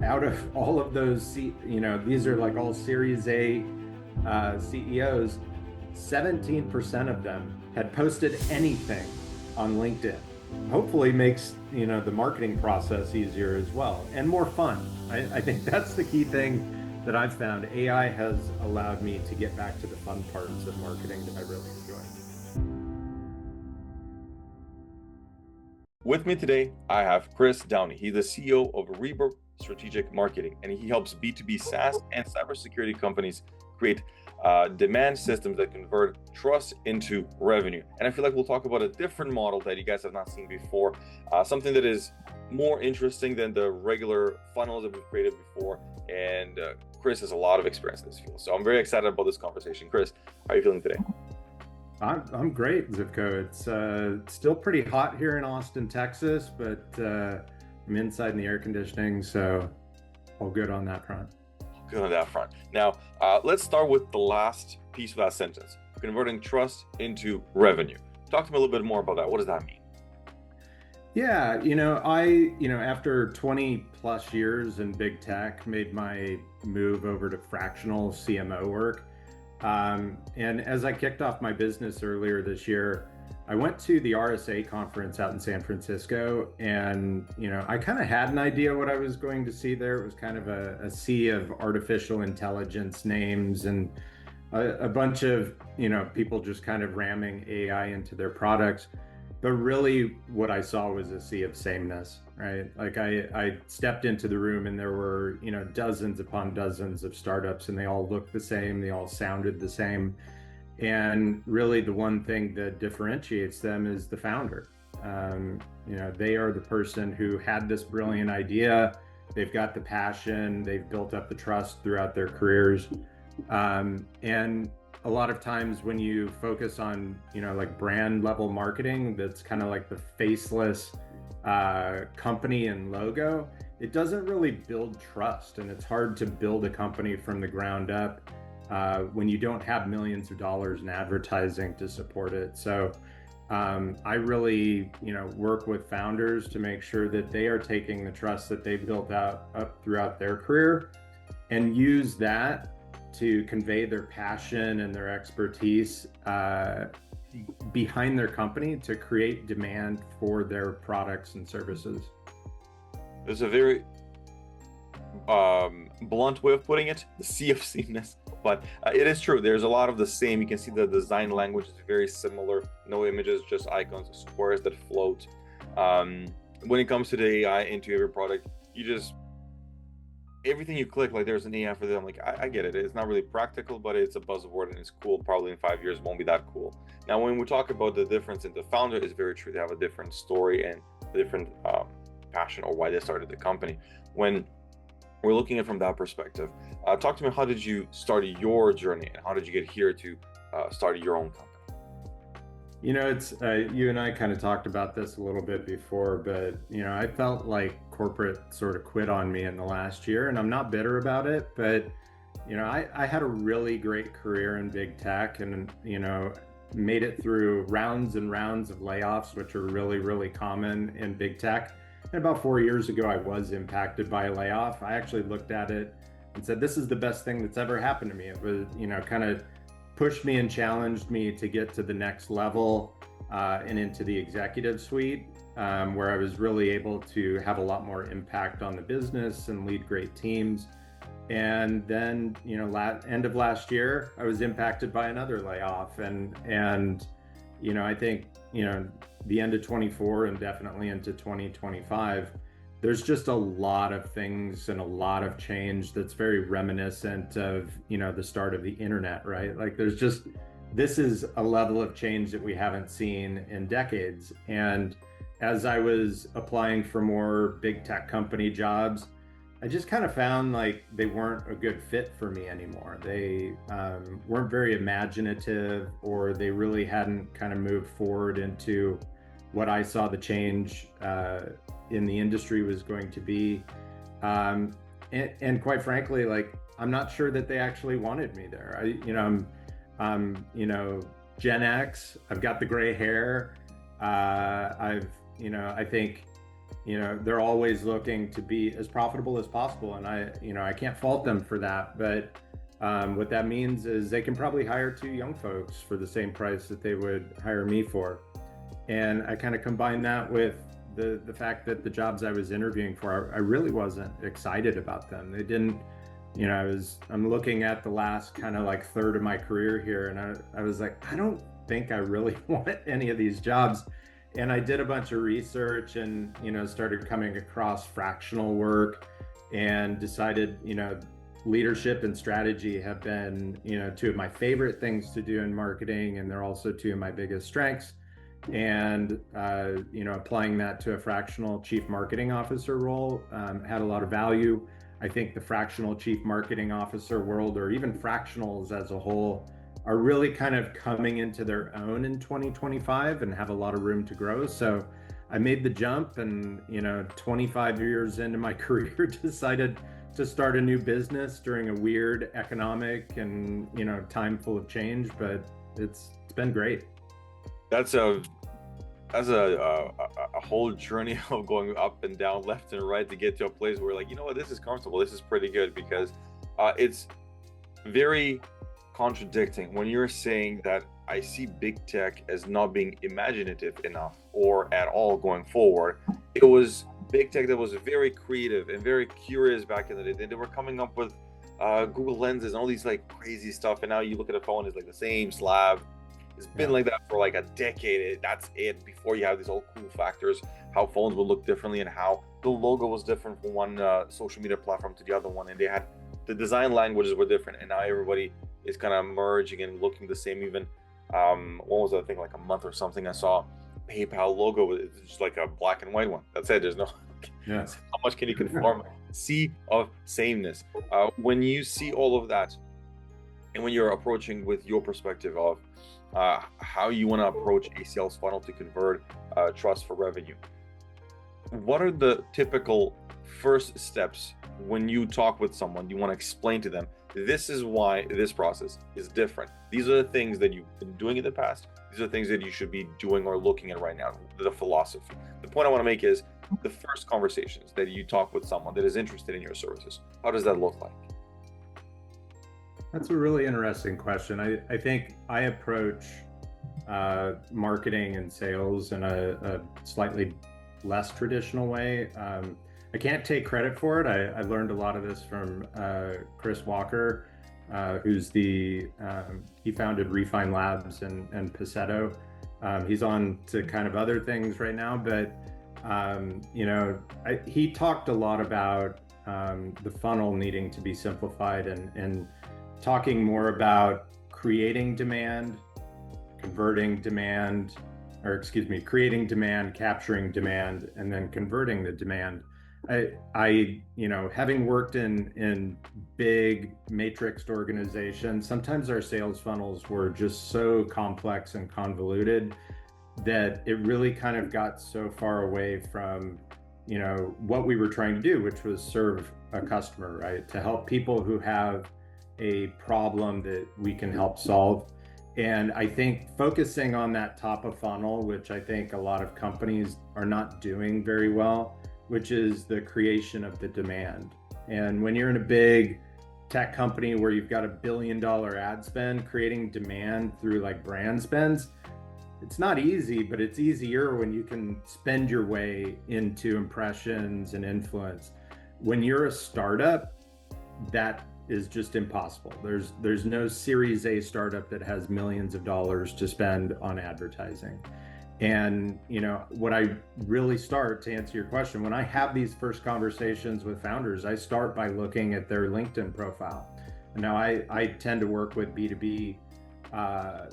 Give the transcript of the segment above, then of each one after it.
out of all of those, these are like all Series A CEOs, 17% of them had posted anything on LinkedIn. Hopefully makes, the marketing process easier as well and more fun. I think that's the key thing that I've found. AI has allowed me to get back to the fun parts of marketing that I really enjoy. With me today, I have Chris Downey. He's the CEO of Reverb Strategic Marketing, and he helps B2B SaaS and cybersecurity companies create demand systems that convert trust into revenue. And I feel like we'll talk about a different model that you guys have not seen before, something that is more interesting than the regular funnels that we've created before. And Chris has a lot of experience in this field. So I'm very excited about this conversation. Chris, how are you feeling today? I'm great, Zivko. It's still pretty hot here in Austin, Texas, but I'm inside in the air conditioning, so all good on that front. Good on that front. Now, let's start with the last piece of that sentence, converting trust into revenue. Talk to me a little bit more about that. What does that mean? Yeah, after 20 plus years in big tech, made my move over to fractional CMO work. And as I kicked off my business earlier this year, I went to the RSA conference out in San Francisco, and I kind of had an idea what I was going to see there. It was kind of a sea of artificial intelligence names and a bunch of people just kind of ramming AI into their products. But really, what I saw was a sea of sameness, right? Like I stepped into the room and there were, dozens upon dozens of startups, and they all looked the same, they all sounded the same. And really, the one thing that differentiates them is the founder. They are the person who had this brilliant idea. They've got the passion, they've built up the trust throughout their careers. And a lot of times when you focus on, like brand level marketing, that's kind of like the faceless company and logo, it doesn't really build trust. And it's hard to build a company from the ground up when you don't have millions of dollars in advertising to support it. So I really, work with founders to make sure that they are taking the trust that they've built up throughout their career and use that to convey their passion and their expertise behind their company to create demand for their products and services. There's a very blunt way of putting it, the sea of sameness, but it is true. There's a lot of the same. You can see the design language is very similar. No images, just icons, squares that float. When it comes to the AI into every product, everything you click, like there's an AI for them. Like I get it. It's not really practical, but it's a buzzword and it's cool. Probably in 5 years won't be that cool. Now, when we talk about the difference in the founder, it's very true. They have a different story and a different passion or why they started the company. When we're looking at it from that perspective, talk to me. How did you start your journey, and how did you get here to start your own company? It's you and I kind of talked about this a little bit before, but I felt like corporate sort of quit on me in the last year, and I'm not bitter about it. But I had a really great career in big tech, and made it through rounds and rounds of layoffs, which are really, really common in big tech. And about 4 years ago, I was impacted by a layoff. I actually looked at it and said, "This is the best thing that's ever happened to me." It was, kind of pushed me and challenged me to get to the next level and into the executive suite, where I was really able to have a lot more impact on the business and lead great teams. And then, end of last year, I was impacted by another layoff, and I think, the end of 24 and definitely into 2025. There's just a lot of things and a lot of change that's very reminiscent of, the start of the internet, right? Like this is a level of change that we haven't seen in decades. And as I was applying for more big tech company jobs, I just kind of found like they weren't a good fit for me anymore. They weren't very imaginative, or they really hadn't kind of moved forward into what I saw the change in the industry was going to be. And quite frankly, like, I'm not sure that they actually wanted me there. I'm Gen X. I've got the gray hair. I think they're always looking to be as profitable as possible. And I can't fault them for that. But what that means is they can probably hire 2 young folks for the same price that they would hire me for. And I kind of combine that with the fact that the jobs I was interviewing for, I really wasn't excited about them. They didn't, I'm looking at the last kind of like third of my career here, and I was like, I don't think I really want any of these jobs. And I did a bunch of research and, started coming across fractional work and decided, leadership and strategy have been, 2 of my favorite things to do in marketing. And they're also 2 of my biggest strengths. And, applying that to a fractional chief marketing officer role had a lot of value. I think the fractional chief marketing officer world, or even fractionals as a whole, are really kind of coming into their own in 2025 and have a lot of room to grow. So I made the jump and, 25 years into my career, decided to start a new business during a weird economic and, time full of change, but it's been great. That's a whole journey of going up and down, left and right to get to a place where like, what, this is comfortable. This is pretty good, because it's very contradicting when you're saying that I see big tech as not being imaginative enough or at all going forward. It was big tech that was very creative and very curious back in the day. They were coming up with Google lenses and all these like crazy stuff. And now you look at a phone, it's like the same slab. It's been like that for like a decade. That's it. Before you have these all cool factors, how phones would look differently and how the logo was different from one social media platform to the other one. And they had the design languages were different. And now everybody is kind of merging and looking the same. Even what was that thing, like a month or something, I saw PayPal logo. It's just like a black and white one. That's it. There's no how much can you conform? Sea of sameness. When you see all of that, and when you're approaching with your perspective of how you want to approach a sales funnel to convert trust for revenue, what are the typical first steps when you talk with someone? You want to explain to them, this is why this process is different. These are the things that you've been doing in the past. These are the things that you should be doing or looking at right now, the philosophy. The point I want to make is the first conversations that you talk with someone that is interested in your services. How does that look like? That's a really interesting question. I think I approach marketing and sales in a slightly less traditional way. I can't take credit for it. I learned a lot of this from Chris Walker, who's he founded Refine Labs and Paceto. He's on to kind of other things right now, but he talked a lot about the funnel needing to be simplified and talking more about creating demand, creating demand, capturing demand, and then converting the demand. I having worked in big matrixed organizations, sometimes our sales funnels were just so complex and convoluted that it really kind of got so far away from, what we were trying to do, which was serve a customer, right? To help people who have a problem that we can help solve. And I think focusing on that top of funnel, which I think a lot of companies are not doing very well, which is the creation of the demand. And when you're in a big tech company where you've got $1 billion ad spend, creating demand through like brand spends, it's not easy, but it's easier when you can spend your way into impressions and influence. When you're a startup, that is just impossible. There's no Series A startup that has millions of dollars to spend on advertising. And what I really start, to answer your question, when I have these first conversations with founders, I start by looking at their LinkedIn profile. Now I tend to work with B2B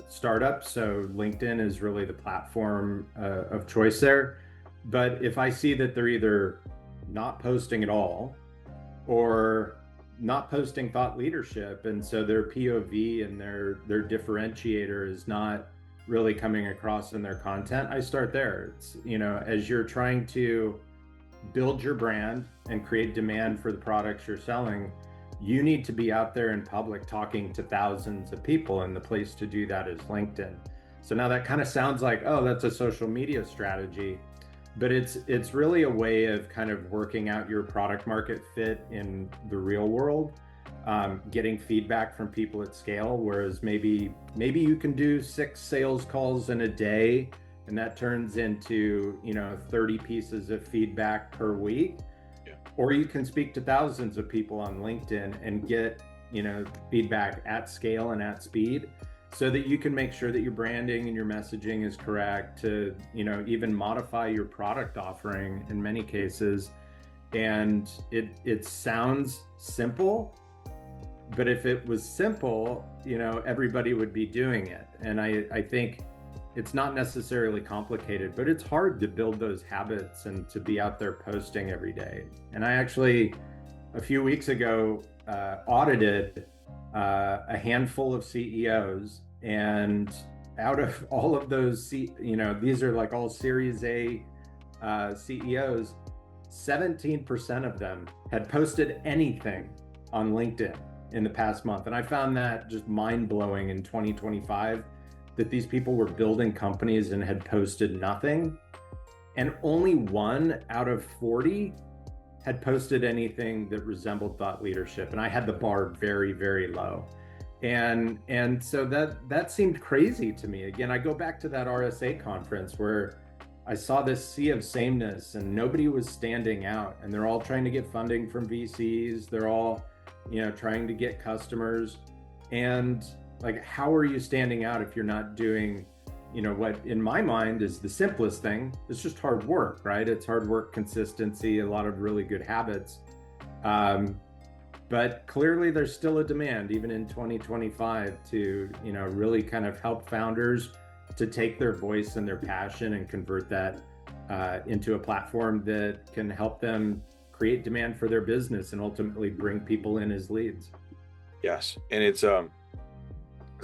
startups, so LinkedIn is really the platform of choice there. But if I see that they're either not posting at all or not posting thought leadership, and so their POV and their differentiator is not really coming across in their content, I start there. It's, as you're trying to build your brand and create demand for the products you're selling, you need to be out there in public talking to thousands of people, and the place to do that is LinkedIn. So now that kind of sounds like, oh, that's a social media strategy. but it's really a way of kind of working out your product market fit in the real world, getting feedback from people at scale. Whereas maybe you can do 6 sales calls in a day, and that turns into 30 pieces of feedback per week. Yeah. Or you can speak to thousands of people on LinkedIn and get feedback at scale and at speed, so that you can make sure that your branding and your messaging is correct, to even modify your product offering in many cases. And it sounds simple, but if it was simple, everybody would be doing it. And I think it's not necessarily complicated, but it's hard to build those habits and to be out there posting every day. And I actually, a few weeks ago, audited a handful of CEOs, and out of all of those, these are like all Series A CEOs, 17% of them had posted anything on LinkedIn in the past month. And I found that just mind-blowing in 2025, that these people were building companies and had posted nothing. And only 1 out of 40 had posted anything that resembled thought leadership. And I had the bar very, very low. And so that seemed crazy to me. Again, I go back to that RSA conference where I saw this sea of sameness and nobody was standing out, and they're all trying to get funding from VCs. They're all, trying to get customers. And like, how are you standing out if you're not doing, what in my mind is the simplest thing? It's just hard work, right? It's hard work, consistency, a lot of really good habits. But clearly there's still a demand, even in 2025, to, really kind of help founders to take their voice and their passion and convert that into a platform that can help them create demand for their business and ultimately bring people in as leads. Yes, and it's an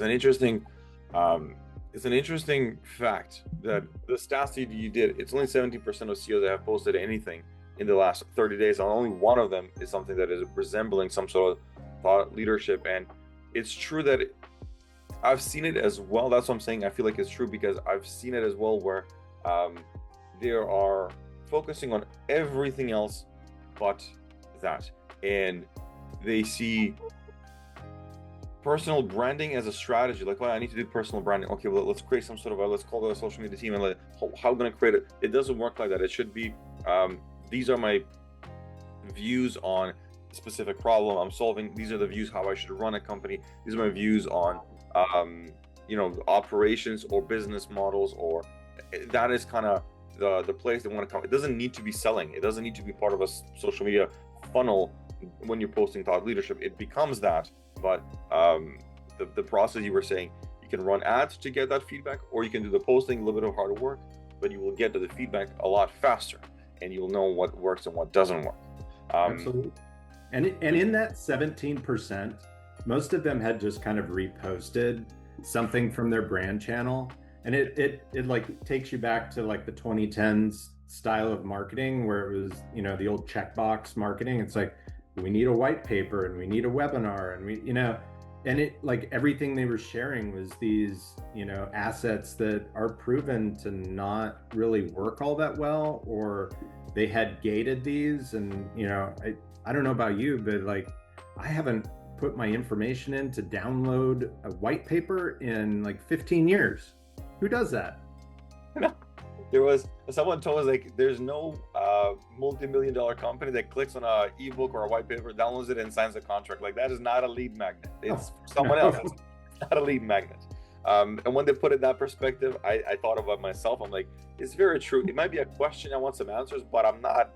interesting fact that the stats that you did, it's only 17% of CEOs that have posted anything in the last 30 days, and only 1 of them is something that is resembling some sort of thought leadership. And it's true that I've seen it as well. That's what I'm saying. I feel like it's true because I've seen it as well, where they are focusing on everything else but that, and they see personal branding as a strategy. Like, well, I need to do personal branding. Okay, well, let's create some sort of let's call it a social media team, and how I'm going to create it. It doesn't work like that. It should be these are my views on a specific problem I'm solving. These are the views how I should run a company. These are my views on operations or business models, or that is kind of the place they want to come. It doesn't need to be selling. It doesn't need to be part of a social media funnel when you're posting thought leadership. It becomes that, but the process you were saying, you can run ads to get that feedback, or you can do the posting, a little bit of hard work, but you will get to the feedback a lot faster, and you'll know what works and what doesn't work. Absolutely. And in that 17%, most of them had just kind of reposted something from their brand channel. And it like takes you back to like the 2010s style of marketing, where it was, the old checkbox marketing. It's like, we need a white paper and we need a webinar, and and it, like, everything they were sharing was these, assets that are proven to not really work all that well, or they had gated these. And, I don't know about you, but like, I haven't put my information in to download a white paper in like 15 years. Who does that? There was someone told us, like, there's no multi-million-dollar company that clicks on a ebook or a white paper, downloads it, and signs a contract. Like, that is not a lead magnet. It's someone else. It's not a lead magnet. And when they put it in that perspective, I thought about myself. I'm like, it's very true. It might be a question, I want some answers, but I'm not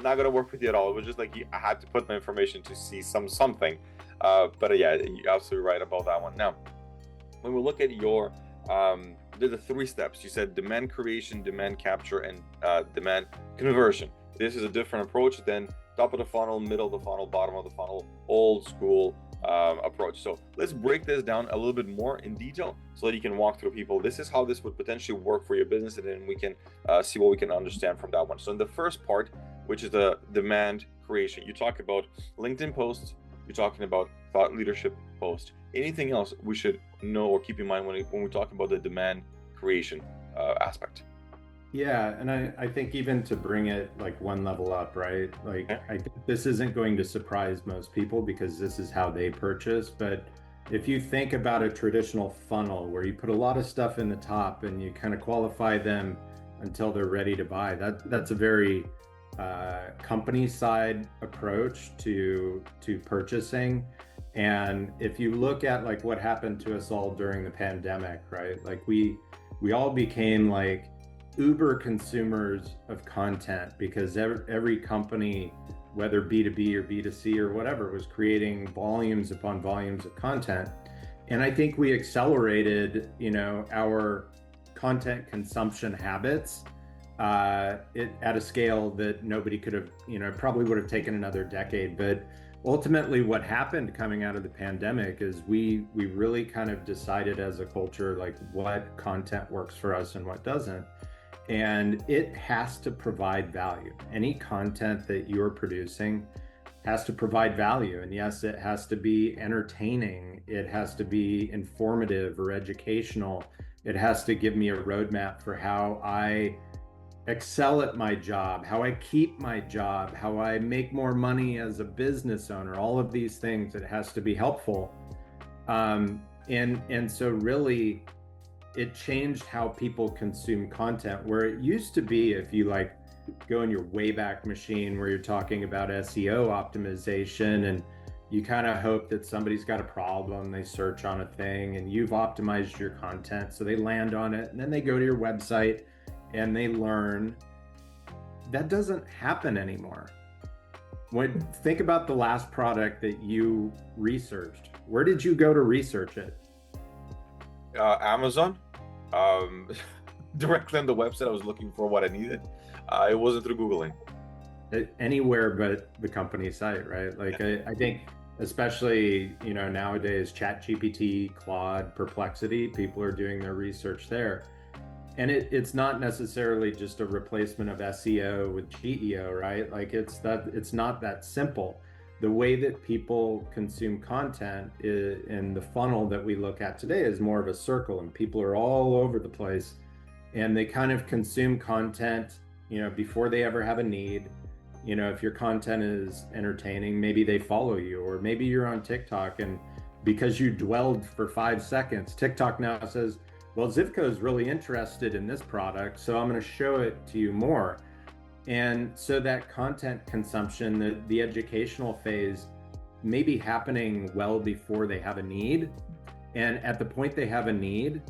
going to work with you at all. It was just like, I had to put my information to see something. But yeah, you're absolutely right about that one. Now, when we look at your the 3 steps, you said demand creation, demand capture, and demand conversion. This is a different approach than top of the funnel, middle of the funnel, bottom of the funnel, old school approach. So let's break this down a little bit more in detail so that you can walk through people. This is how this would potentially work for your business, and then we can see what we can understand from that one. So in the first part, which is the demand creation, you talk about LinkedIn posts, you're talking about thought leadership posts. Anything else we should know or keep in mind when we talk about the demand creation aspect? Yeah, and I think even to bring it like one level up, right? Like Okay. I think this isn't going to surprise most people because this is how they purchase. But if you think about a traditional funnel where you put a lot of stuff in the top and you kind of qualify them until they're ready to buy, that's a very company side approach to purchasing. And if you look at like what happened to us all during the pandemic, right? Like we all became like uber consumers of content because every company, whether B2B or B2C or whatever, was creating volumes upon volumes of content. And I think we accelerated, our content consumption habits at a scale that nobody could have, probably would have taken another decade. But ultimately, what happened coming out of the pandemic is we really kind of decided as a culture like what content works for us and what doesn't. And it has to provide value. Any content that you're producing has to provide value. And yes, it has to be entertaining, it has to be informative or educational, it has to give me a roadmap for how I excel at my job, how I keep my job, how I make more money as a business owner, all of these things. It has to be helpful. And so really it changed how people consume content, where it used to be, if you like go in your Wayback Machine where you're talking about SEO optimization and you kind of hope that somebody's got a problem, they search on a thing and you've optimized your content so they land on it and then they go to your website and they learn. That doesn't happen anymore. Think about the last product that you researched. Where did you go to research it? Amazon, um, directly on the website. I was looking for what I needed. It wasn't through Googling. Anywhere but the company site, right? Like I think especially, nowadays, ChatGPT, Claude, Perplexity, people are doing their research there. And it's not necessarily just a replacement of SEO with GEO, right? Like it's not that simple. The way that people consume content in the funnel that we look at today is more of a circle, and people are all over the place, and they kind of consume content, before they ever have a need. If your content is entertaining, maybe they follow you, or maybe you're on TikTok and because you dwelled for 5 seconds, TikTok now says, well, Zivko is really interested in this product, so I'm going to show it to you more. And so that content consumption, the educational phase, may be happening well before they have a need. And at the point they have a need,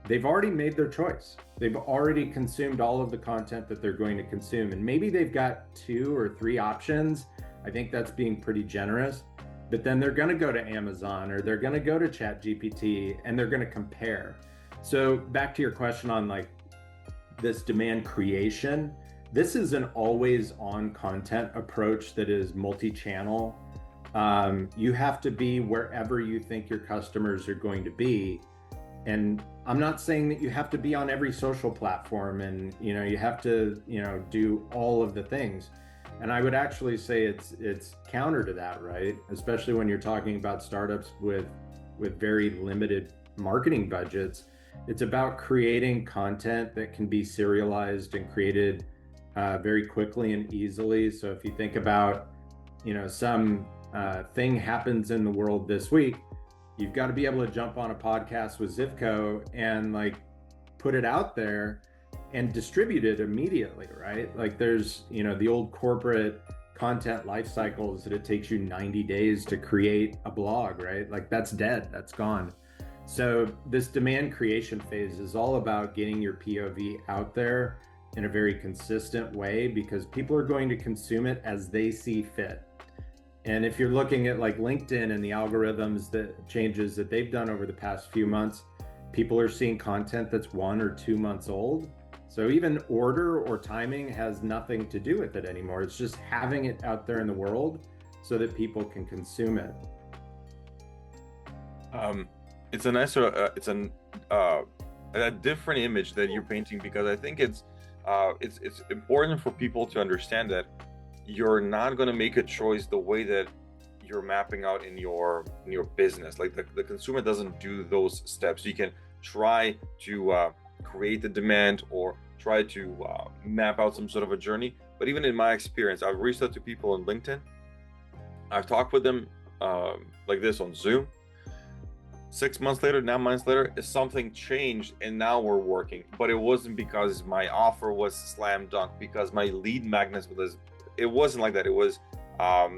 they've already made their choice. They've already consumed all of the content that they're going to consume. And maybe they've got 2 or 3 options. I think that's being pretty generous. But then they're going to go to Amazon or they're going to go to ChatGPT and they're going to compare. So back to your question on like this demand creation, this is an always on content approach that is multi-channel. You have to be wherever you think your customers are going to be. And I'm not saying that you have to be on every social platform and, you have to, do all of the things. And I would actually say it's counter to that, right? Especially when you're talking about startups with very limited marketing budgets. It's about creating content that can be serialized and created very quickly and easily. So if you think about, some thing happens in the world this week, you've got to be able to jump on a podcast with Zivko and like put it out there and distribute it immediately, right? Like there's, the old corporate content life cycles that it takes you 90 days to create a blog, right? Like that's dead, that's gone. So this demand creation phase is all about getting your POV out there in a very consistent way because people are going to consume it as they see fit. And if you're looking at like LinkedIn and the algorithms, the changes that they've done over the past few months, people are seeing content that's 1 or 2 months old. So even order or timing has nothing to do with it anymore. It's just having it out there in the world so that people can consume it. It's a nice, a different image that you're painting because I think it's important for people to understand that you're not going to make a choice the way that you're mapping out in your business. Like the consumer doesn't do those steps. You can try to create the demand or try to map out some sort of a journey. But even in my experience, I've reached out to people on LinkedIn. I've talked with them like this on Zoom. 6 months later, 9 months later, something changed and now we're working. But it wasn't because my offer was slam dunk, because my lead magnets was, it wasn't like that. It was,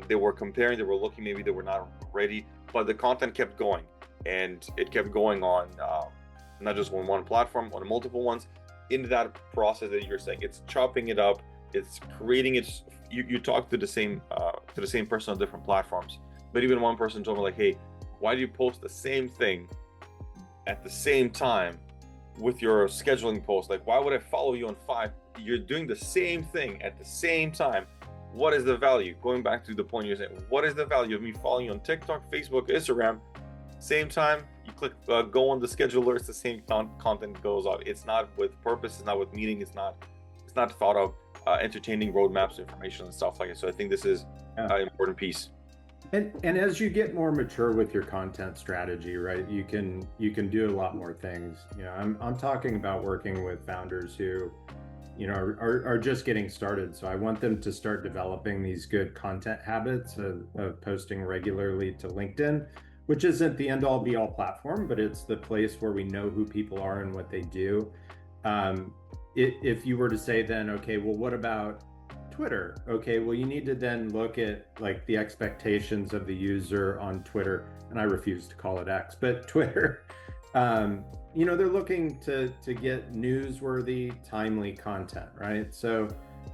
they were comparing, they were looking, maybe they were not ready, but the content kept going, and it kept going on, not just on one platform, on multiple ones. In that process that you're saying, it's chopping it up, it's creating it. You talk to the same person on different platforms, but even one person told me like, hey, why do you post the same thing at the same time with your scheduling post? Like, why would I follow you on 5? You're doing the same thing at the same time. What is the value? Going back to the point you're saying, what is the value of me following you on TikTok, Facebook, Instagram? Same time, you click go on the scheduler, it's the same content goes out. It's not with purpose, it's not with meaning, it's not thought of entertaining roadmaps, information, and stuff like it. So I think this is an important piece. And as you get more mature with your content strategy, right, you can do a lot more things. You know, I'm talking about working with founders who, you know, are just getting started. So I want them to start developing these good content habits of posting regularly to LinkedIn, which isn't the end all be all platform, but it's the place where we know who people are and what they do. If you were to say then, okay, well, what about Twitter? Okay, well, you need to then look at like the expectations of the user on Twitter, and I refuse to call it X, but Twitter. You know, they're looking to get newsworthy, timely content, right? So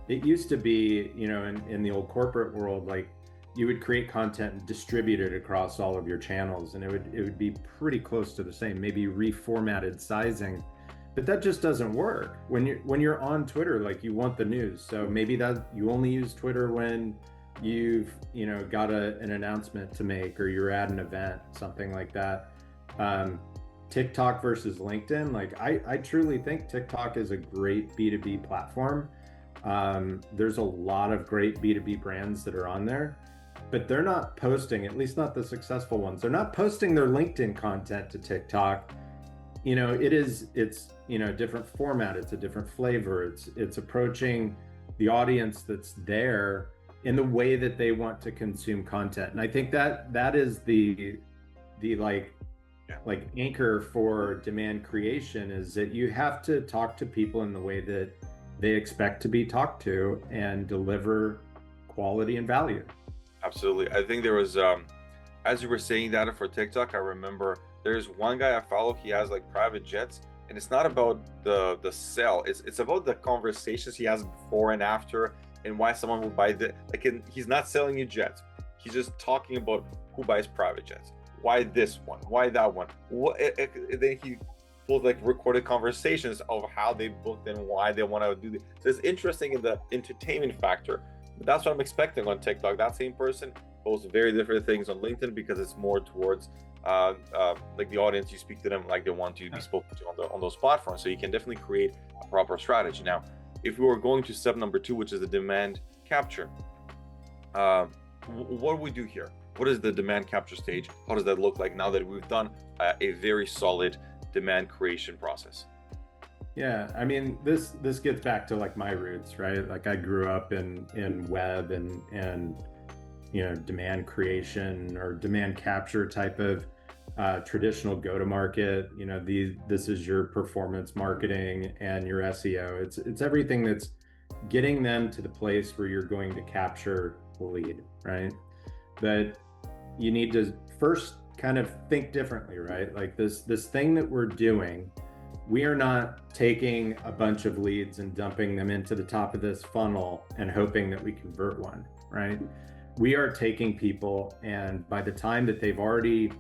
it used to be, you know, in the old corporate world, like you would create content and distribute it across all of your channels, and it would be pretty close to the same, maybe reformatted sizing. But that just doesn't work when you're on Twitter. Like, you want the news, so maybe that you only use Twitter when you've, you know, got an announcement to make, or you're at an event, something like that. TikTok versus LinkedIn, like I truly think TikTok is a great B2B platform. There's a lot of great B2B brands that are on there, but they're not posting, at least not the successful ones, they're not posting their LinkedIn content to TikTok. You know, it's, you know, a different format, it's a different flavor, it's approaching the audience that's there in the way that they want to consume content. And I think that is the like anchor for demand creation, is that you have to talk to people in the way that they expect to be talked to and deliver quality and value. Absolutely. I think there was, as you were saying that for TikTok, I remember there's one guy I follow, he has like private jets, and it's not about the sell, it's about the conversations he has before and after, and why someone would buy the, like, he's not selling you jets, he's just talking about who buys private jets, why this one, why that one, then he pulls like recorded conversations of how they booked and why they want to do this. So it's interesting in the entertainment factor. But that's what I'm expecting on TikTok. That same person posts very different things on LinkedIn, because it's more towards like the audience, you speak to them like they want to be spoken to on those platforms. So you can definitely create a proper strategy. Now, if we were going to step number 2, which is the demand capture, what do we do here? What is the demand capture stage? How does that look like now that we've done a very solid demand creation process? Yeah, I mean, this gets back to like my roots, right? Like I grew up in web and you know, demand creation or demand capture type of traditional go-to-market. You know, this is your performance marketing and your SEO. It's everything that's getting them to the place where you're going to capture the lead, right? But you need to first kind of think differently, right? Like this thing that we're doing, we are not taking a bunch of leads and dumping them into the top of this funnel and hoping that we convert one, right? We are taking people, and by the time that they've already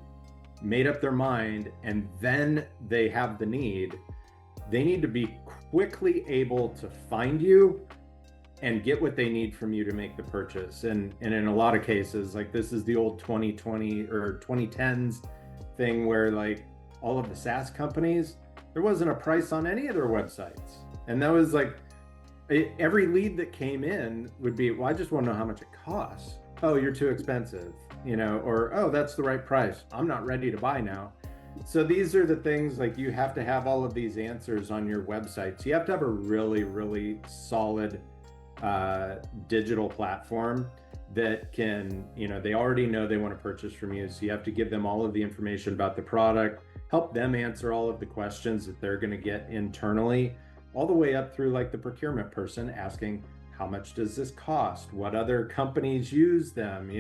made up their mind and then they have the need, they need to be quickly able to find you and get what they need from you to make the purchase. And in a lot of cases, like this is the old 2020 or 2010s thing where like all of the SaaS companies, there wasn't a price on any of their websites. And that was like, every lead that came in would be, well, I just want to know how much it costs. Oh, you're too expensive, you know, or, oh, that's the right price, I'm not ready to buy now. So these are the things, like, you have to have all of these answers on your website. So you have to have a really, really solid digital platform that can, they already know they want to purchase from you. So you have to give them all of the information about the product, help them answer all of the questions that they're going to get internally, all the way up through like the procurement person asking, how much does this cost? What other companies use them?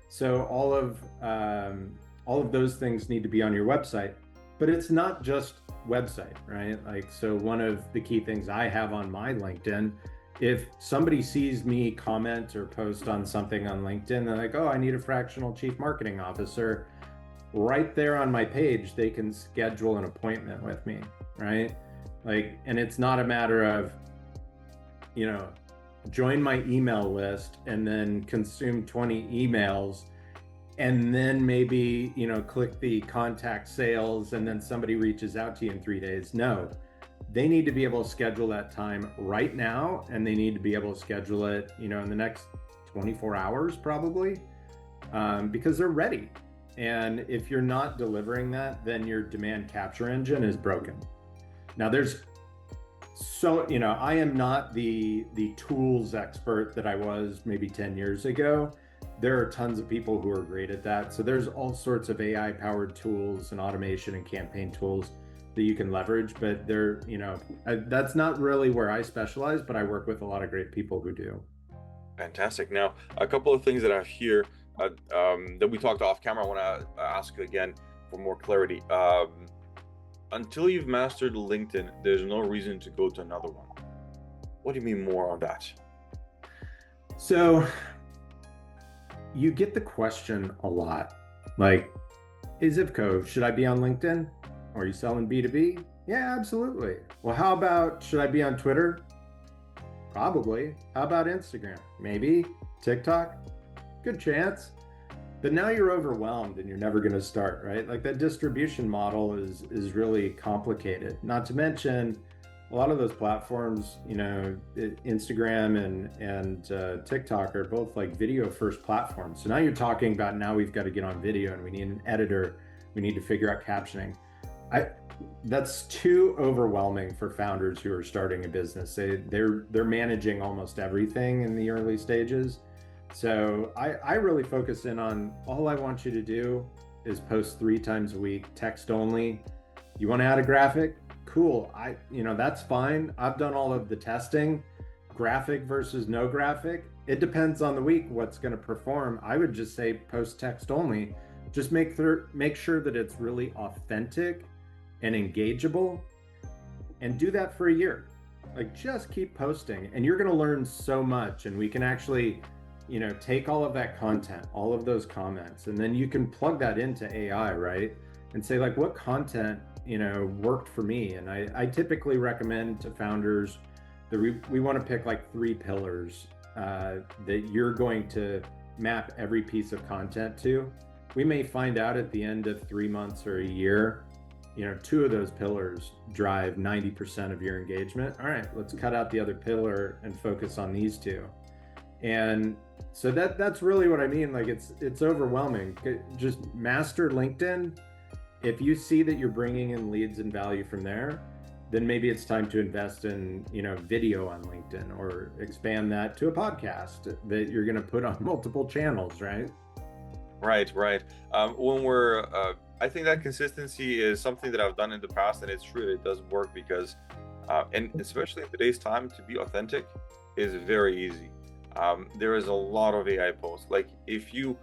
So all of those things need to be on your website. But it's not just website, right? Like, so one of the key things I have on my LinkedIn, if somebody sees me comment or post on something on LinkedIn, they're like, oh, I need a fractional chief marketing officer. Right there on my page, they can schedule an appointment with me, right? Like, and it's not a matter of, join my email list and then consume 20 emails and then maybe, click the contact sales and then somebody reaches out to you in 3 days. No, they need to be able to schedule that time right now, and they need to be able to schedule it, in the next 24 hours probably, because they're ready. And if you're not delivering that, then your demand capture engine is broken. Now I am not the tools expert that I was maybe 10 years ago. There are tons of people who are great at that. So there's all sorts of AI powered tools and automation and campaign tools that you can leverage, but that's not really where I specialize, but I work with a lot of great people who do. Fantastic. Now, a couple of things that I have here that we talked off camera, I want to ask again for more clarity. Until you've mastered LinkedIn, there's no reason to go to another one. What do you mean more on that? So you get the question a lot, like, hey, Zipco, should I be on LinkedIn? Are you selling B2B? Yeah, absolutely. Well, how about, should I be on Twitter? Probably. How about Instagram? Maybe. TikTok? Good chance. But now you're overwhelmed and you're never going to start, right? Like, that distribution model is really complicated. Not to mention, a lot of those platforms, Instagram and TikTok are both like video first platforms. So now you're talking about, now we've got to get on video and we need an editor. We need to figure out captioning. That's too overwhelming for founders who are starting a business. They're managing almost everything in the early stages. So I really focus in on, all I want you to do is post 3 times a week, text only. You want to add a graphic? Cool. That's fine. I've done all of the testing. Graphic versus no graphic, it depends on the week what's going to perform. I would just say post text only. Just make sure that it's really authentic and engageable, and do that for a year. Like, just keep posting and you're going to learn so much. And we can actually, take all of that content, all of those comments, and then you can plug that into AI, right? And say, like, what content, worked for me. And I typically recommend to founders that we want to pick like 3 pillars that you're going to map every piece of content to. We may find out at the end of 3 months or a year, 2 of those pillars drive 90% of your engagement. All right, let's cut out the other pillar and focus on these 2. And so that's really what I mean. Like, it's overwhelming. Just master LinkedIn. If you see that you're bringing in leads and value from there, then maybe it's time to invest in, video on LinkedIn, or expand that to a podcast that you're going to put on multiple channels, right? Right. I think that consistency is something that I've done in the past, and it's true that it does work, because, and especially in today's time, to be authentic is very easy. There is a lot of AI posts. Like, if you,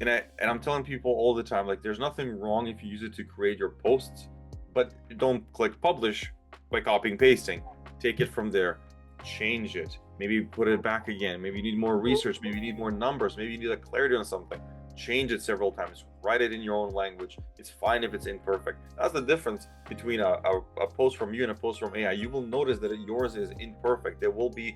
and I'm telling people all the time, like, there's nothing wrong if you use it to create your posts, but don't click publish by copying pasting. Take it from there, change it, maybe put it back again. Maybe you need more research, maybe you need more numbers, maybe you need a clarity on something. Change it several times, write it in your own language. It's fine if it's imperfect. That's the difference between a post from you and a post from AI. You will notice that yours is imperfect. There will be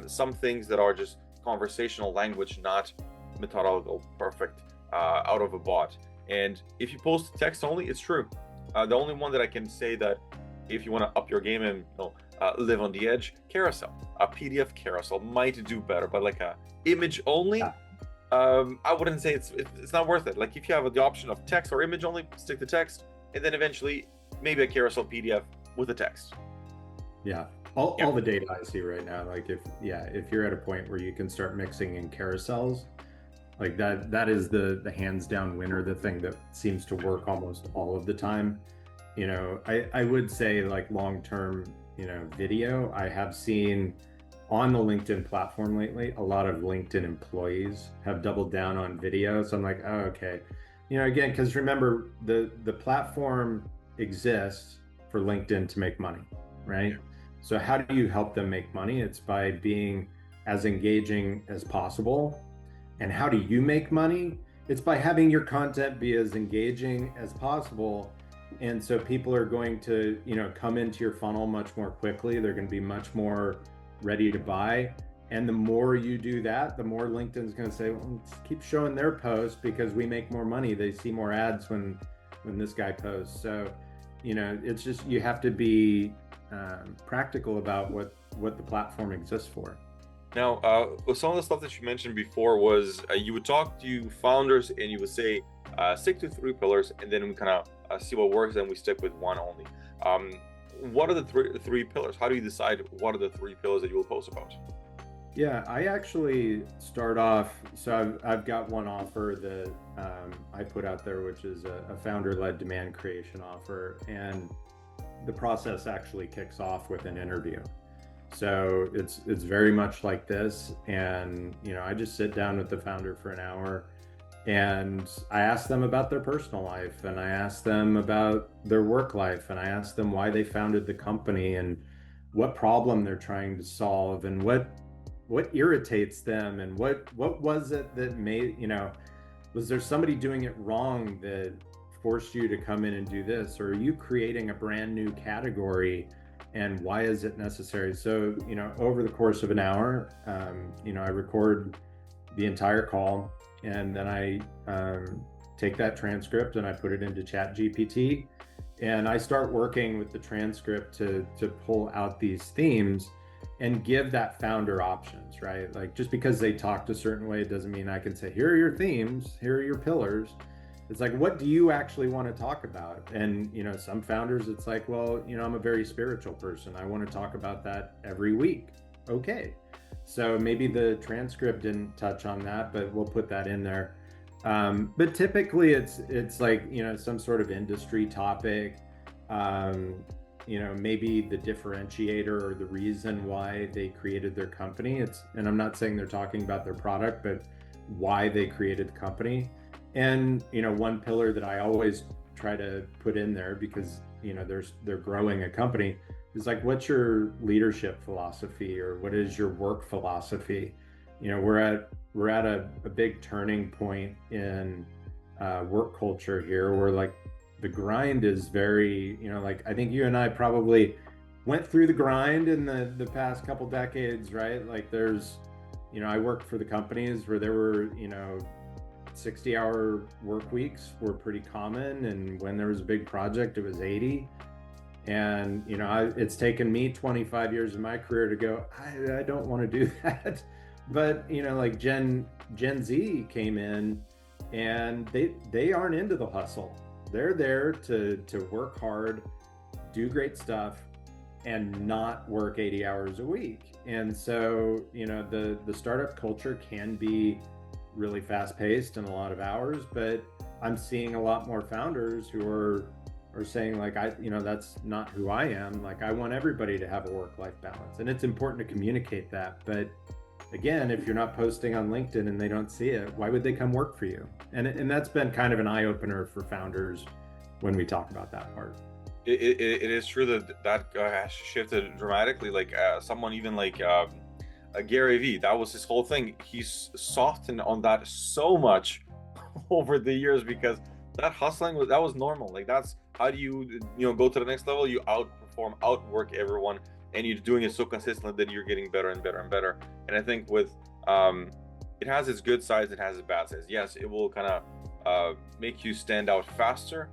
some things that are just conversational language, not methodological, perfect, out of a bot. And if you post text only, it's true. The only one that I can say that, if you want to up your game and live on the edge, carousel. A PDF carousel might do better, but like a image only, I wouldn't say it's not worth it. Like if you have the option of text or image only, stick to text, and then eventually maybe a carousel PDF with a text. Yeah. All the data I see right now, like if you're at a point where you can start mixing in carousels, like that is the hands down winner, the thing that seems to work almost all of the time. I would say like long term, video, I have seen on the LinkedIn platform lately, a lot of LinkedIn employees have doubled down on video. So I'm like, oh, okay. Again, because remember, the platform exists for LinkedIn to make money, right? So how do you help them make money? It's by being as engaging as possible. And how do you make money? It's by having your content be as engaging as possible. And so people are going to, come into your funnel much more quickly. They're going to be much more ready to buy. And the more you do that, the more LinkedIn's going to say, well, let's keep showing their posts because we make more money. They see more ads when this guy posts. So, it's just, you have to be practical about what the platform exists for. Now, some of the stuff that you mentioned before was you would talk to founders and you would say, stick to 3 pillars, and then we kind of see what works, and we stick with one only. What are the three pillars? How do you decide what are the 3 pillars that you will post about? Yeah, I actually start off, so I've got one offer that I put out there, which is a founder-led demand creation offer, and the process actually kicks off with an interview. So it's very much like this, and I just sit down with the founder for an hour, and I ask them about their personal life, and I ask them about their work life, and I ask them why they founded the company and what problem they're trying to solve, and what irritates them, and what was it that made, was there somebody doing it wrong that forced you to come in and do this, or are you creating a brand new category, and why is it necessary? So, over the course of an hour, I record the entire call, and then I take that transcript and I put it into ChatGPT, and I start working with the transcript to pull out these themes and give that founder options, right? Like, just because they talked a certain way, it doesn't mean I can say, here are your themes, here are your pillars. It's like, what do you actually want to talk about? And, some founders, it's like, well, I'm a very spiritual person. I want to talk about that every week. Okay. So maybe the transcript didn't touch on that, but we'll put that in there. But typically it's like, some sort of industry topic, maybe the differentiator or the reason why they created their company. And I'm not saying they're talking about their product, but why they created the company. And, one pillar that I always try to put in there, because, they're growing a company, is like, what's your leadership philosophy, or what is your work philosophy? We're at a big turning point in work culture here, where like the grind is very, like, I think you and I probably went through the grind in the past couple decades, right? Like there's, I worked for the companies where there were, 60-hour work weeks were pretty common, and when there was a big project, it was 80. And it's taken me 25 years of my career to go, I don't want to do that. But like Gen Z came in, and they aren't into the hustle. They're there to work hard, do great stuff, and not work 80 hours a week. And so the startup culture can be really fast paced and a lot of hours, but I'm seeing a lot more founders who are saying like, that's not who I am. Like, I want everybody to have a work-life balance, and it's important to communicate that. But again, if you're not posting on LinkedIn and they don't see it, why would they come work for you? And that's been kind of an eye-opener for founders when we talk about that part. It is true that has shifted dramatically. Like someone even like Gary Vee, that was his whole thing. He's softened on that so much over the years, because that hustling that was normal. Like, that's how do you go to the next level? You outwork everyone, and you're doing it so consistently that you're getting better and better and better. And I think with it has its good sides, it has its bad sides. Yes, it will kind of make you stand out faster,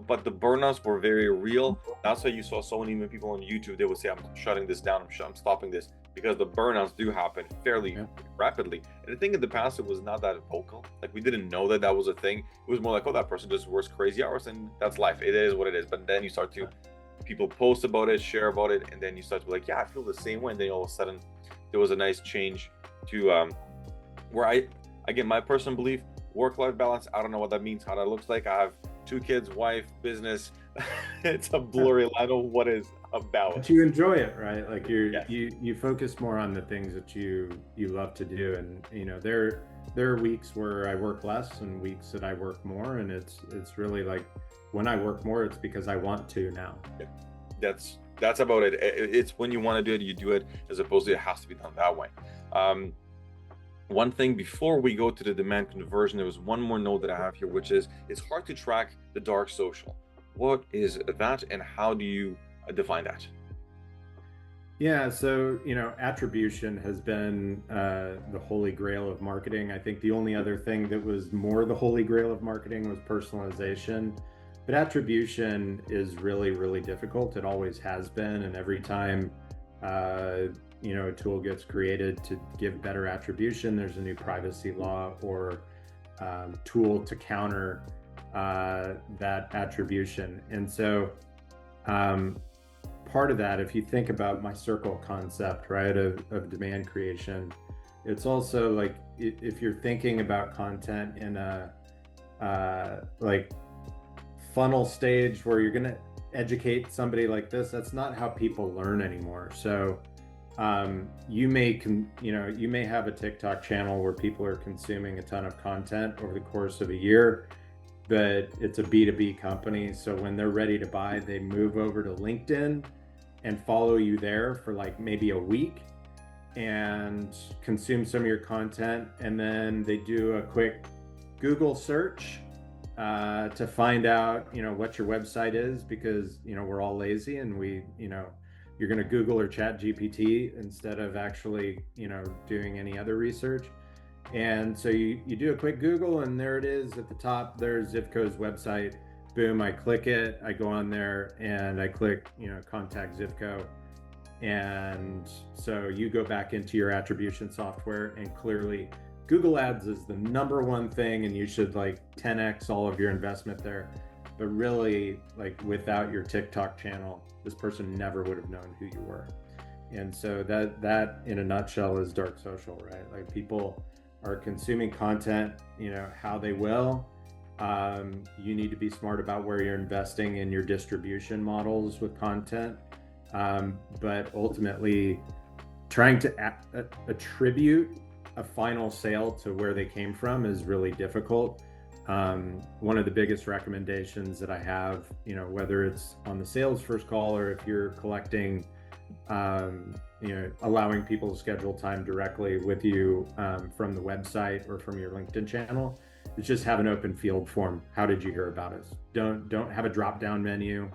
but the burnouts were very real. That's why you saw so many people on YouTube. They would say, I'm shutting this down, I'm stopping this, because the burnouts do happen fairly rapidly. And I think in the past it was not that vocal. Like we didn't know that that was a thing. It was more like, oh, that person just works crazy hours and that's life. It is what it is. But then you start to, people post about it, share about it, and then you start to be like, yeah, I feel the same way. And then all of a sudden there was a nice change to where I get my personal belief, work-life balance. I don't know what that means, how that looks like. I have 2 kids, wife, business. It's a blurry line. I don't know what is about. But you enjoy it, right? Like you focus more on the things that you love to do, and you know there are weeks where I work less and weeks that I work more, and it's really like when I work more, it's because I want to now. That's about it. It's when you want to do it, you do it, as opposed to it has to be done that way. One thing before we go to the demand conversion, there was one more note that I have here, which is it's hard to track the dark social. What is that, and how do you define that? Yeah, so you know, attribution has been the holy grail of marketing. I think the only other thing that was more the holy grail of marketing was personalization. But attribution is really, really difficult. It always has been, and every time you know, a tool gets created to give better attribution, there's a new privacy law or tool to counter that attribution. And so part of that, if you think about my circle concept, right, of demand creation, it's also like if you're thinking about content in a like funnel stage where you're going to educate somebody like this, that's not how people learn anymore. So you may have a TikTok channel where people are consuming a ton of content over the course of a year, but it's a B2B company. So when they're ready to buy, they move over to LinkedIn and follow you there for like maybe a week and consume some of your content. And then they do a quick Google search to find out, you know, what your website is, because, you know, we're all lazy and you're going to Google or chat GPT instead of actually, you know, doing any other research. And so you do a quick Google and there it is at the top, there's Zipco's website. Boom, I click it, I go on there and I click, you know, contact Zipco. And so you go back into your attribution software and clearly Google Ads is the #1 thing and you should like 10x all of your investment there. But really, like without your TikTok channel, this person never would have known who you were. And so that in a nutshell is dark social, right? Like people are consuming content, you know, how they will. You need to be smart about where you're investing in your distribution models with content. But ultimately trying to attribute a final sale to where they came from is really difficult. One of the biggest recommendations that I have, you know, whether it's on the sales first call or if you're collecting, you know, allowing people to schedule time directly with you from the website or from your LinkedIn channel, is just have an open field form. How did you hear about us? Don't have a drop down menu.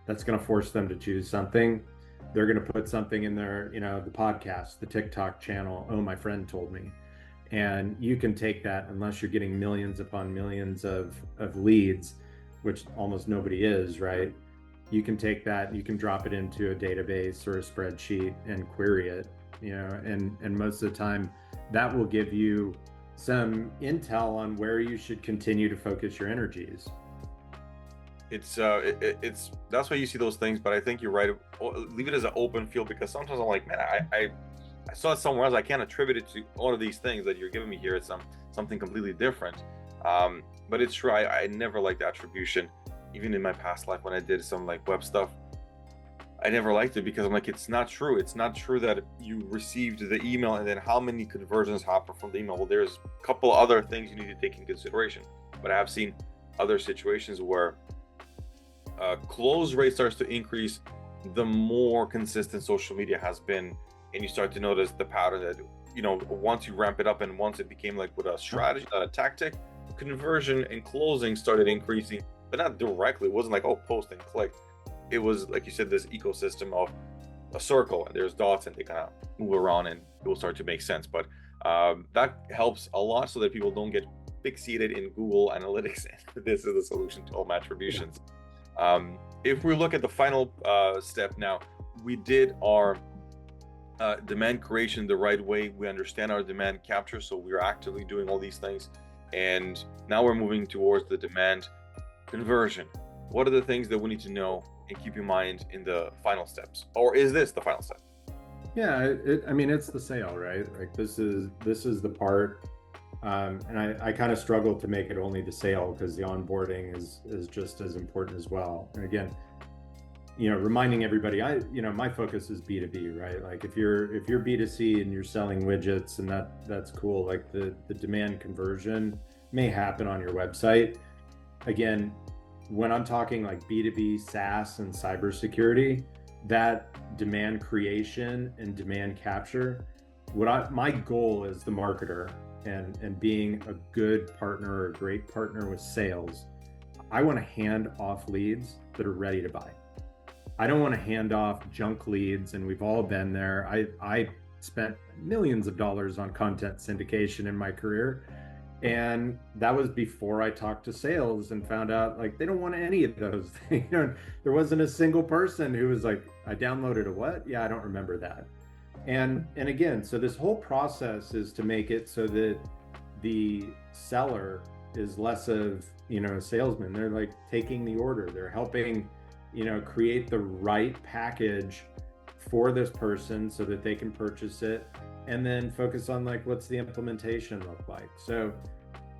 That's going to force them to choose something. They're going to put something in their, you know, the podcast, the TikTok channel. Oh, my friend told me. And you can take that, unless you're getting millions upon millions of leads, which almost nobody is, right? You can take that, you can drop it into a database or a spreadsheet and query it, you know, and most of the time that will give you some intel on where you should continue to focus your energies. It's that's why you see those things, but I think you're right. Leave it as an open field, because sometimes I'm like, man, I saw it somewhere else. I can't attribute it to all of these things that you're giving me here. It's something completely different. But it's true. I never liked attribution, even in my past life when I did some like web stuff. I never liked it because I'm like, it's not true. It's not true that you received the email and then how many conversions happen from the email. Well, there's a couple other things you need to take in consideration. But I have seen other situations where close rate starts to increase the more consistent social media has been, and you start to notice the pattern that, you know, once you ramp it up and once it became like with a strategy, not a tactic, conversion and closing started increasing, but not directly. It wasn't like, oh, post and click. It was like you said, this ecosystem of a circle and there's dots and they kind of move around and it will start to make sense. But that helps a lot so that people don't get fixated in Google Analytics and this is the solution to all my attributions. If we look at the final step now, we did our demand creation the right way. We understand our demand capture, so we're actively doing all these things. And now we're moving towards the demand conversion. What are the things that we need to know and keep in mind in the final steps? Or is this the final step? Yeah, I mean, it's the sale, right? Like this is the part, and I kind of struggle to make it only the sale because the onboarding is just as important as well. And again, reminding everybody, my focus is B2B, right? Like if you're B2C and you're selling widgets, and that's cool. Like the demand conversion may happen on your website. Again, when I'm talking like B2B SaaS and cybersecurity, that demand creation and demand capture, my goal as the marketer and being a good partner or a great partner with sales, I want to hand off leads that are ready to buy. I don't want to hand off junk leads, and we've all been there. I spent millions of dollars on content syndication in my career, and that was before I talked to sales and found out like they don't want any of those. There wasn't a single person who was like, I downloaded a what? Yeah, I don't remember that. And again, so this whole process is to make it so that the seller is less of a salesman. They're like taking the order. They're helping create the right package for this person so that they can purchase it, and then focus on like, what's the implementation look like? So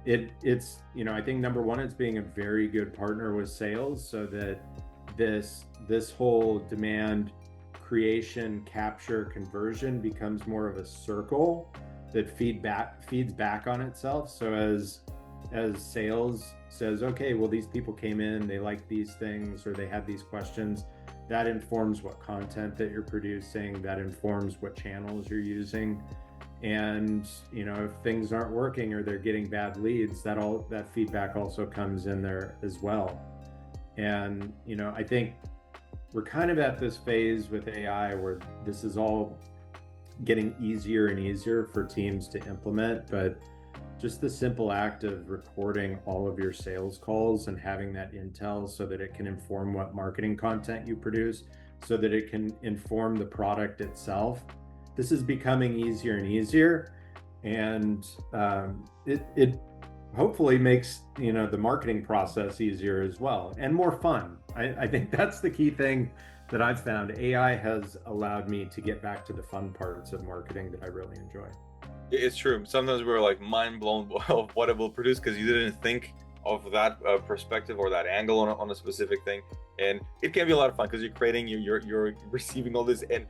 it's I think number one, it's being a very good partner with sales so that this whole demand creation, capture, conversion becomes more of a circle that feeds back on itself. So as sales says, okay, well, these people came in, they like these things, or they had these questions, that informs what content that you're producing, that informs what channels you're using. And if things aren't working or they're getting bad leads, that feedback also comes in there as well. And I think we're kind of at this phase with AI where this is all getting easier and easier for teams to implement, but just the simple act of recording all of your sales calls and having that intel so that it can inform what marketing content you produce, so that it can inform the product itself. This is becoming easier and easier, and it hopefully makes the marketing process easier as well and more fun. I think that's the key thing that I've found. AI has allowed me to get back to the fun parts of marketing that I really enjoy. It's true. Sometimes we're like mind blown of what it will produce because you didn't think of that perspective or that angle on a specific thing, and it can be a lot of fun because you're creating, you're receiving all this, and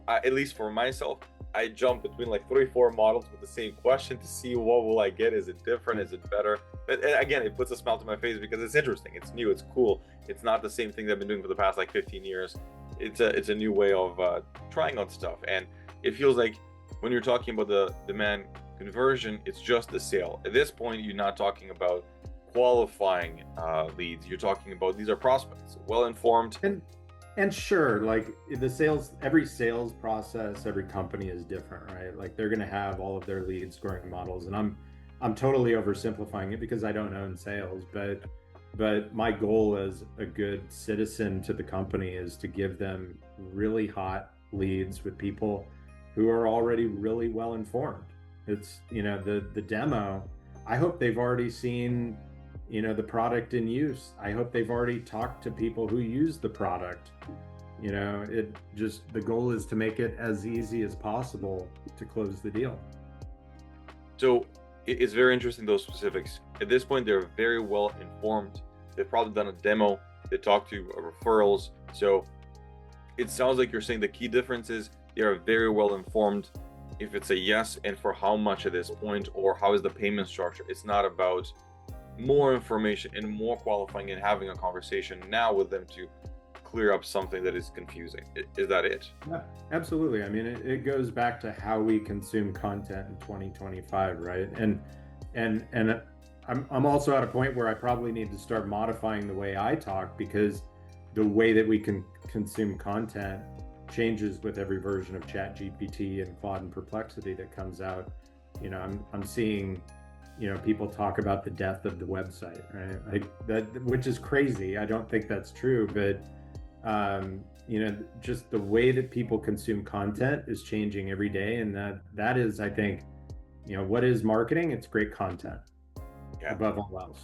at least for myself, I jump between like 3-4 models with the same question to see what will I get. Is it different? Is it better? But again, it puts a smile to my face because it's interesting. It's new. It's cool. It's not the same thing that I've been doing for the past like 15 years. It's a new way of trying on stuff, and it feels like when you're talking about the demand conversion, it's just the sale. At this point, you're not talking about qualifying leads. You're talking about these are prospects, well-informed. And sure, like every sales process, every company is different, right? Like they're going to have all of their lead scoring models, and I'm totally oversimplifying it because I don't own sales, but my goal as a good citizen to the company is to give them really hot leads with people who are already really well informed. It's the demo, I hope they've already seen the product in use. I hope they've already talked to people who use the product. The goal is to make it as easy as possible to close the deal. So it's very interesting, those specifics. At this point, they're very well informed. They've probably done a demo. They talk to referrals. So it sounds like you're saying the key difference is they are very well informed if it's a yes, and for how much at this point, or how is the payment structure. It's not about more information and more qualifying and having a conversation now with them to clear up something that is confusing. Is that it? Yeah, absolutely. I mean, it goes back to how we consume content in 2025, right? And I'm also at a point where I probably need to start modifying the way I talk, because the way that we can consume content changes with every version of ChatGPT and Claude and Perplexity that comes out. I'm seeing people talk about the death of the website, right? Like that, which is crazy. I don't think that's true, but just the way that people consume content is changing every day. And that is, I think, what is marketing? It's great content above all else.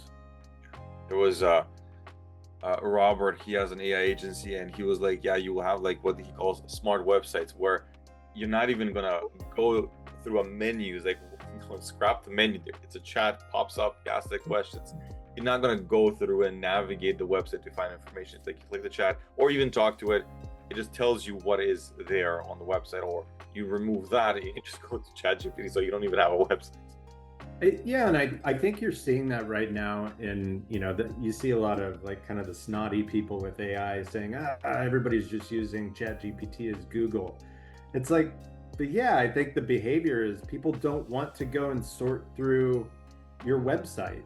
There was Robert, he has an AI agency, and he was like, yeah, you will have like what he calls smart websites where you're not even gonna go through a menu. It's like, scrap the menu. It's a chat, pops up, you ask the questions. You're not gonna go through and navigate the website to find information. It's like you click the chat or even talk to it. It just tells you what is there on the website, or you remove that and you can just go to ChatGPT, so you don't even have a website. Yeah, and I think you're seeing that right now in, you see a lot of like kind of the snotty people with AI saying, everybody's just using ChatGPT as Google. It's like, but yeah, I think the behavior is people don't want to go and sort through your website.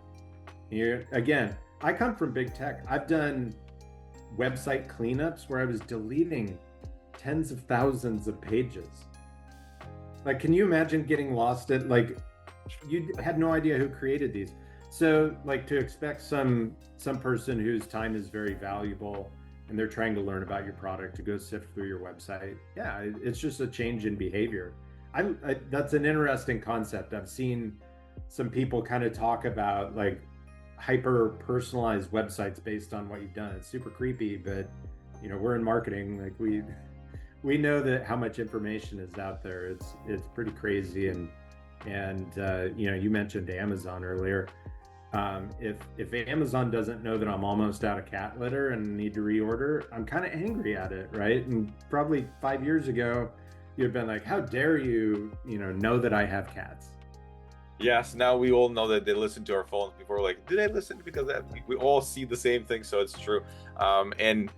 Again, I come from big tech. I've done website cleanups where I was deleting tens of thousands of pages. Like, can you imagine getting lost at, like, you had no idea who created these. So like, to expect some person whose time is very valuable and they're trying to learn about your product to go sift through your website. Yeah, it's just a change in behavior. That's an interesting concept. I've seen some people kind of talk about like hyper-personalized websites based on what you've done. It's super creepy, but we're in marketing. Like we know that how much information is out there. It's pretty crazy. And you mentioned Amazon earlier. If Amazon doesn't know that I'm almost out of cat litter and need to reorder, I'm kind of angry at it, right? And probably 5 years ago, you'd been like, how dare you, know that I have cats? Yes, now we all know that they listen to our phones before. Like, did they listen? Because we all see the same thing, so it's true. And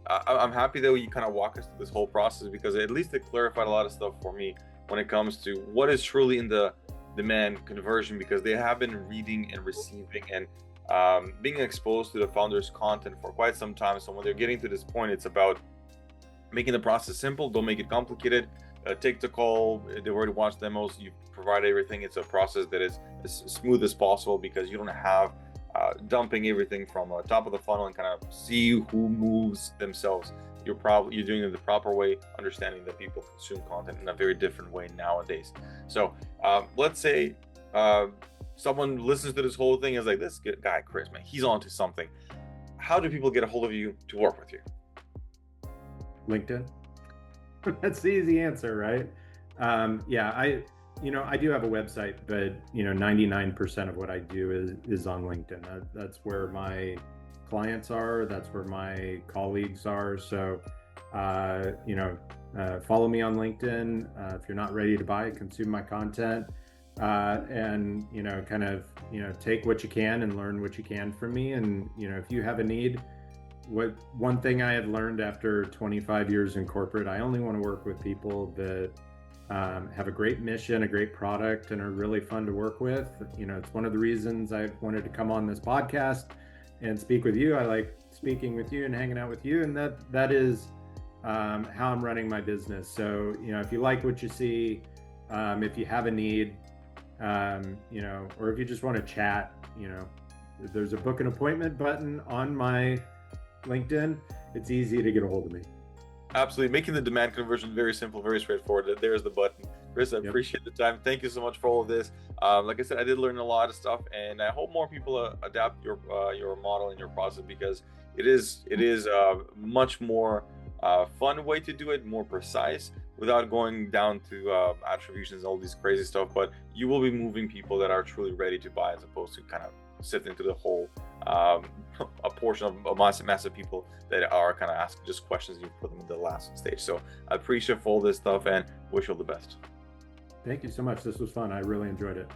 I'm happy that you kind of walk us through this whole process, because at least it clarified a lot of stuff for me when it comes to what is truly in the demand conversion, because they have been reading and receiving and being exposed to the founder's content for quite some time. So when they're getting to this point, it's about making the process simple. Don't make it complicated. Take the call. They've already watched demos. You provide everything. It's a process that is as smooth as possible, because you don't have dumping everything from top of the funnel and kind of see who moves themselves. You're doing it the proper way, understanding that people consume content in a very different way nowadays. So let's say someone listens to this whole thing and is like, this guy Chris, man, he's onto something. How do people get a hold of you to work with you? LinkedIn. That's the easy answer, right? Yeah, I do have a website, but 99% of what I do is on LinkedIn. That's where my clients are. That's where my colleagues are. So, follow me on LinkedIn. If you're not ready to buy, consume my content, and take what you can and learn what you can from me. And if you have a need, one thing I have learned after 25 years in corporate, I only want to work with people that have a great mission, a great product, and are really fun to work with. It's one of the reasons I wanted to come on this podcast and speak with you. I like speaking with you and hanging out with you, and that is how I'm running my business. So if you like what you see, if you have a need, or if you just want to chat, there's a book an appointment button on my LinkedIn. It's easy to get a hold of me. Absolutely. Making the demand conversion very simple, very straightforward. There's the button. Chris, I appreciate the time. Thank you so much for all of this. Like I said, I did learn a lot of stuff, and I hope more people adapt your model and your process, because it is a much more fun way to do it, more precise, without going down to attributions and all these crazy stuff. But you will be moving people that are truly ready to buy, as opposed to kind of sifting through the whole a portion of a massive people that are kind of asking just questions, and you put them in the last stage. So I appreciate all this stuff and wish you all the best. Thank you so much. This was fun. I really enjoyed it.